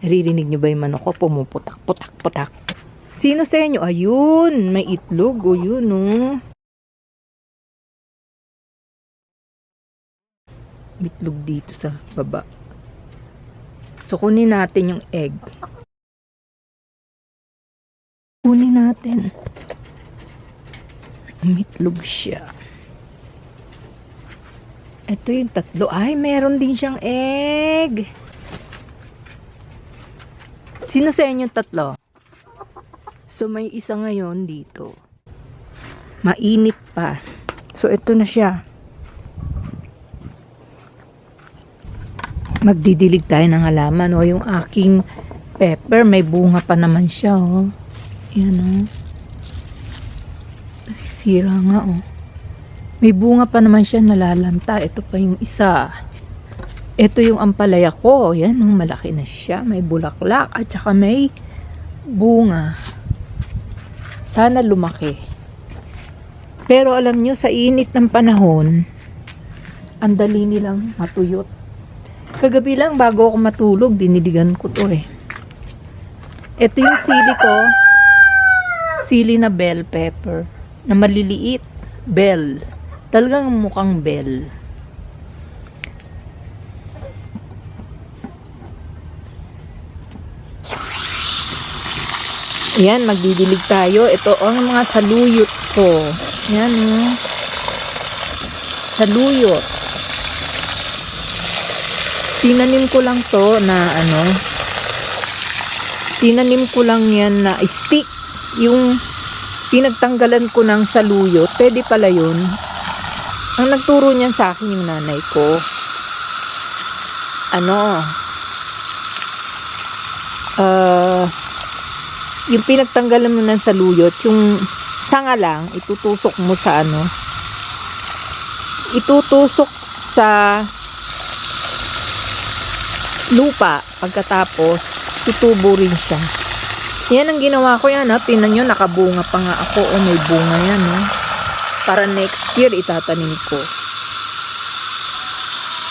Naririnig nyo ba yung manok ko? Pumuputak, putak, putak. Sino sa inyo? Ayun, may itlog. O yun, oh. Itlog dito sa baba. So, kunin natin yung egg. Kunin natin. Itlog siya. Ito yung tatlo. Ay, meron din siyang egg. Sino sa inyo tatlo? So, may isa ngayon dito. Mainit pa. So, ito na siya. Magdidilig tayo ng halaman. O, yung aking pepper, may bunga pa naman siya. O. Yan, o. Nasisira nga, o. May bunga pa naman siya nalalanta. Ito pa yung isa. Ito yung ampalaya ko. Yan, oh, malaki na siya. May bulaklak at saka may bunga. Sana lumaki. Pero alam nyo, sa init ng panahon, ang dali nilang matuyot. Kagabi lang, bago ako matulog, diniligan ko to eh. Ito yung sili ko. Sili na bell pepper. Na maliliit. Bell. Talagang mukhang bell. Ayan, magdidilig tayo. Ito ang mga saluyot ko. Ayan, oh. Saluyot. Tinanim ko lang to na tinanim ko lang yan na stick. Yung pinagtanggalan ko ng saluyot. Pwede pala yun. Ang nagturo niyan sa akin yung nanay ko. Yung pinagtanggalan mo ng saluyot, yung sanga lang, itutusok mo sa itutusok sa lupa. Pagkatapos, tutubo rin siya. Yan ang ginawa ko yan, ha. Tingnan nyo, nakabunga pa nga ako. O, may bunga yan, ha. Para next year, itatanim ko.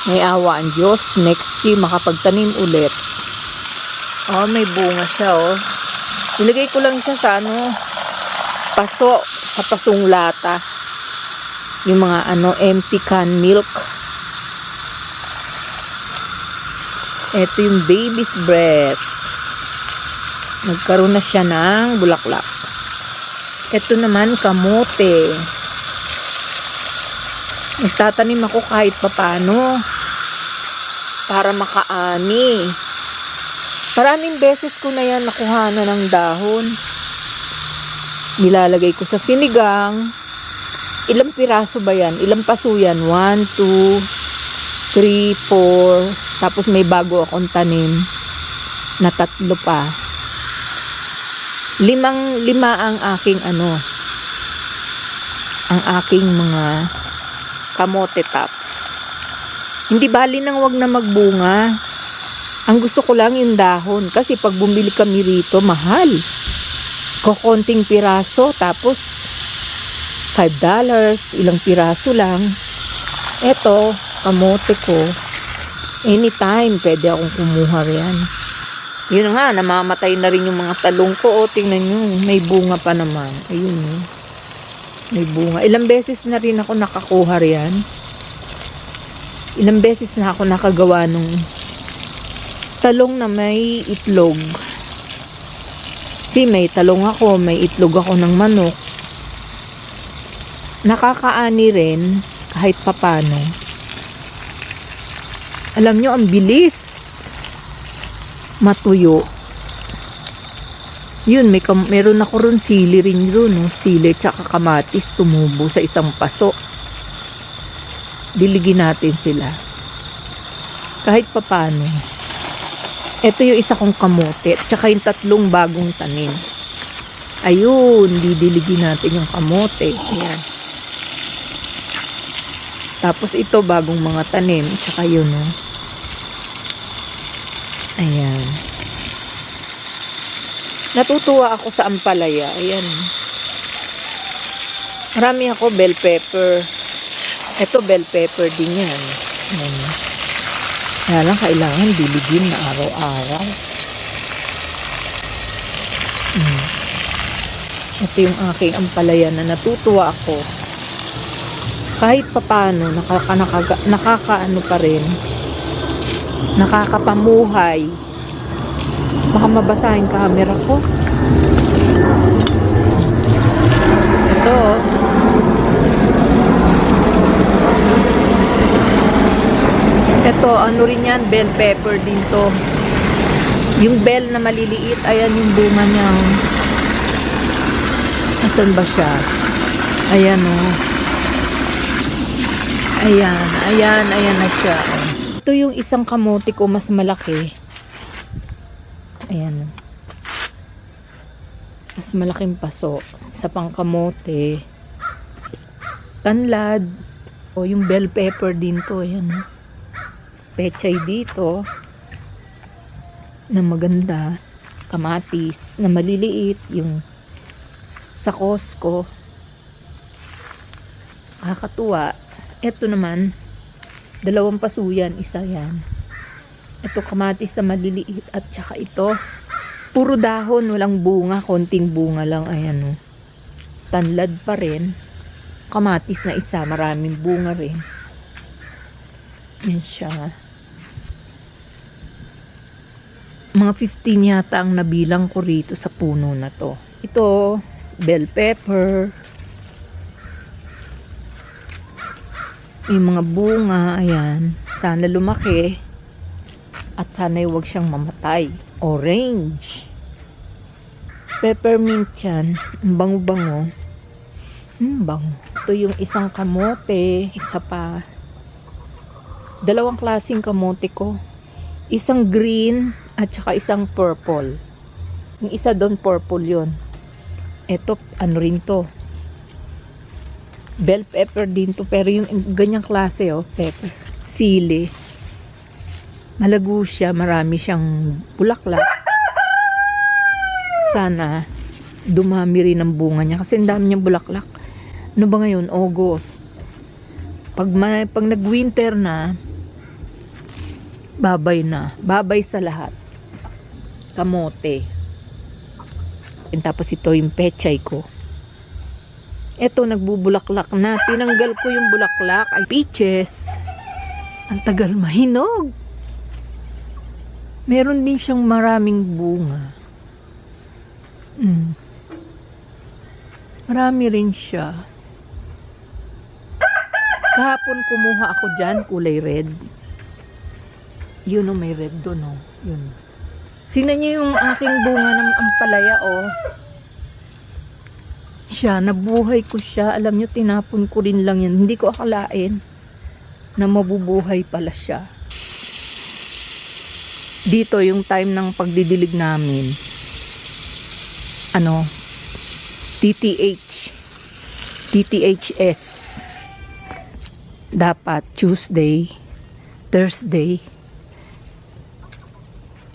May awa ang Diyos. Next year, makapagtanim ulit. Oh, may bunga siya, oh. Nilagay ko lang siya sa paso, sa pasong lata. Yung mga empty can milk. Ito yung baby's breath. Nagkaroon na siya ng bulaklak. Ito naman, kamote. Nagtatanim ako kahit papano. Para makaani. Maraming beses ko na yan nakuhanan ng dahon. Nilalagay ko sa sinigang. Ilang piraso ba yan? Ilang paso yan? 1, 2, 3, 4. Tapos may bago akong tanim na 3 pa. 5 ang aking ang aking mga kamote tops. Hindi bali nang wag na magbunga. Ang gusto ko lang yung dahon. Kasi pag bumili kami rito, mahal. Kukunting piraso. Tapos, $5. Ilang piraso lang. Eto, kamote ko. Anytime, pwede akong kumuha riyan. Yun nga, namamatay na rin yung mga talong ko. O, tingnan nyo, may bunga pa naman. Ayun, may bunga. Ilang beses na rin ako nakakuha riyan. Ilang beses na ako nakagawa nung talong na may itlog. May talong ako, may itlog ako ng manok. Nakakaani rin kahit papano. Alam nyo, ang bilis matuyo. Yun, meron ako ron sili rin ron. Sili tsaka kamatis tumubo sa isang paso. Diligin natin sila. Kahit papano. Ito yung isa kong kamote at saka yung 3 bagong tanim. Ayun, didiligin natin yung kamote. Ayan. Tapos ito bagong mga tanim, saka yun, Ayan. Natutuwa ako sa ampalaya. Ayan. Marami ako bell pepper. Ito bell pepper din yan. Ayan. Kaya lang kailangan diligin na araw-araw. Ito yung aking ampalaya na natutuwa ako. Kahit papano, nakakaano pa rin. Nakakapamuhay. Baka mabasa yung camera ko. Ito. Ito, ano rin yan, bell pepper din to. Yung bell na maliliit, ayan yung bunga niya. Asan ba siya? Ayan o. Ayan na siya. Ito yung isang kamote ko, mas malaki. Ayan. Mas malaking paso. Isa pang kamote. Tanlad. O yung bell pepper din to. Ayan. Pechay dito. Na maganda. Kamatis. Na maliliit. Yung sa Costco. Kakatuwa. Ito naman. 2 paso yan. Isa yan. Ito kamatis sa maliliit. At saka ito. Puro dahon. Walang bunga. Konting bunga lang. Ayan o. Tanlad pa rin. Kamatis na isa. Maraming bunga rin. Yan siya. Mga 15 yata ang nabilang ko rito sa puno na to. Ito. Bell pepper. Yung mga bunga, ayan. Sana lumaki. At sana huwag siyang mamatay. Orange. Peppermint yan. Ang bango-bango. Bango. Ito yung isang kamote. Isa pa. 2 klaseng kamote ko. Isang green at saka isang purple. Yung isa doon purple yun. Ito, ano rin to. Bell pepper din to, pero yung ganyang klase pepper. Sili. Malago siya, marami siyang bulaklak. Sana dumami rin ang bunga niya kasi ang dami niyang bulaklak. Ano ba ngayon? August. Pag nag-winter na, babay na. Babay sa lahat. Kamote. And tapos ito yung pechay ko. Ito, nagbubulaklak na. Tinanggal ko yung bulaklak. Ay, peaches. Ang tagal mahinog. Meron din siyang maraming bunga. Marami rin siya. Kahapon kumuha ako dyan, kulay red. Yun may red doon Yun. Sina niyo yung aking bunga ng ampalaya siya, nabuhay ko siya. Alam nyo, tinapon ko rin lang yan. Hindi ko akalain na mabubuhay pala siya. Dito, yung time ng pagdidilig namin, TTHS. Dapat Tuesday, Thursday,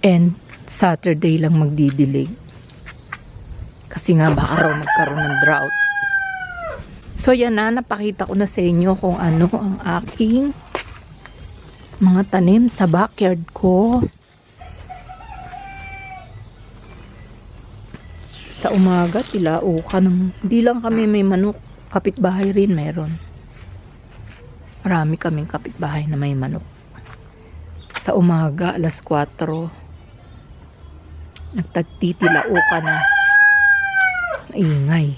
and Saturday lang magdidilig. Kasi nga baka raw magkaroon ng drought. So yan na, napakita ko na sa inyo kung ano ang aking mga tanim sa backyard ko. Sa umaga, tilao ka ng... Hindi lang kami may manok. Kapitbahay rin meron. Marami kaming kapitbahay na may manok. Sa umaga, 4:00. Nagtatitilao ka na. Ingay.